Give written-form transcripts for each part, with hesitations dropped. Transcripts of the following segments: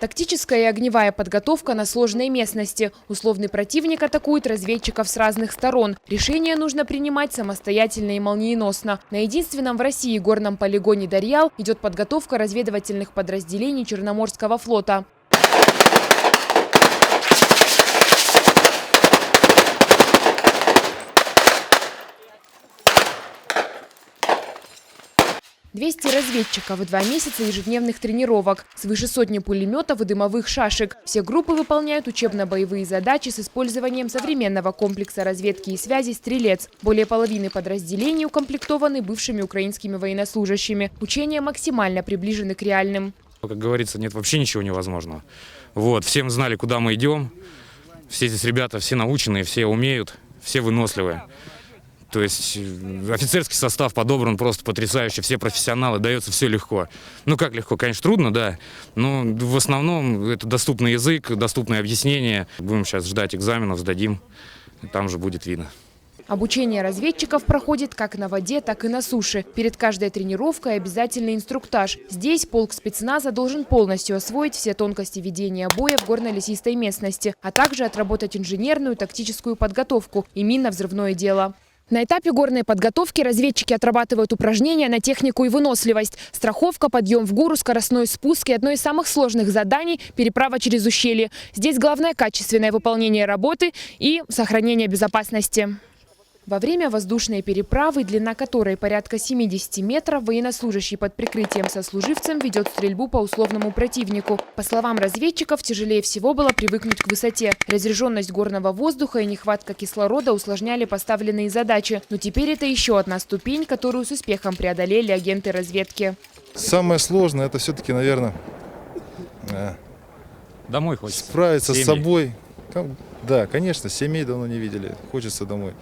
Тактическая и огневая подготовка на сложной местности. Условный противник атакует разведчиков с разных сторон. Решение нужно принимать самостоятельно и молниеносно. На единственном в России горном полигоне Дарьял идет подготовка разведывательных подразделений Черноморского флота. 200 разведчиков и 2 месяца ежедневных тренировок, свыше сотни пулеметов и дымовых шашек. Все группы выполняют учебно-боевые задачи с использованием современного комплекса разведки и связи «Стрелец». Более половины подразделений укомплектованы бывшими украинскими военнослужащими. Учения максимально приближены к реальным. Как говорится, нет вообще ничего невозможного. Вот, все мы знали, куда мы идем. Все здесь ребята, все наученные, все умеют, все выносливые. То есть офицерский состав подобран просто потрясающе, все профессионалы, дается все легко. Ну как легко, конечно, трудно, да, но в основном это доступный язык, доступное объяснение. Будем сейчас ждать экзаменов, сдадим, и там же будет видно. Обучение разведчиков проходит как на воде, так и на суше. Перед каждой тренировкой обязательный инструктаж. Здесь полк спецназа должен полностью освоить все тонкости ведения боя в горно-лесистой местности, а также отработать инженерную тактическую подготовку и минно-взрывное дело. На этапе горной подготовки разведчики отрабатывают упражнения на технику и выносливость. Страховка, подъем в гору, скоростной спуск и одно из самых сложных заданий – переправа через ущелье. Здесь главное – качественное выполнение работы и сохранение безопасности. Во время воздушной переправы, длина которой порядка 70 метров, военнослужащий под прикрытием сослуживцем ведет стрельбу по условному противнику. По словам разведчиков, тяжелее всего было привыкнуть к высоте. Разреженность горного воздуха и нехватка кислорода усложняли поставленные задачи. Но теперь это еще одна ступень, которую с успехом преодолели агенты разведки. Самое сложное – это все-таки, наверное, Домой хочется. Справиться Семьи. с собой. Да, конечно, семей давно не видели, хочется домой.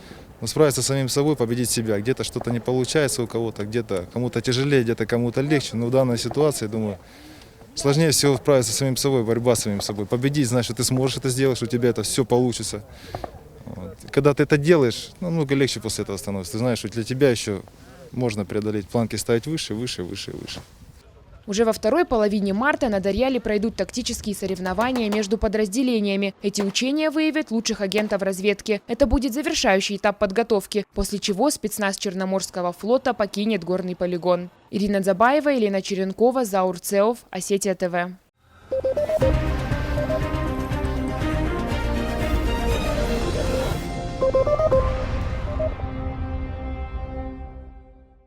Но справиться с самим собой, победить себя. Где-то что-то не получается у кого-то, где-то кому-то тяжелее, где-то кому-то легче. Но в данной ситуации, думаю, сложнее всего справиться с самим собой, борьба с самим собой. Победить, значит, что ты сможешь это сделать, что у тебя это все получится. Вот. Когда ты это делаешь, намного легче после этого становится. Ты знаешь, что для тебя еще можно преодолеть, планки ставить выше, выше, выше, выше. Уже во второй половине марта на Дарьяле пройдут тактические соревнования между подразделениями. Эти учения выявят лучших агентов разведки. Это будет завершающий этап подготовки, после чего спецназ Черноморского флота покинет горный полигон. Ирина Дзабаева, Елена Черенкова, Заур Цеов, Осетия ТВ.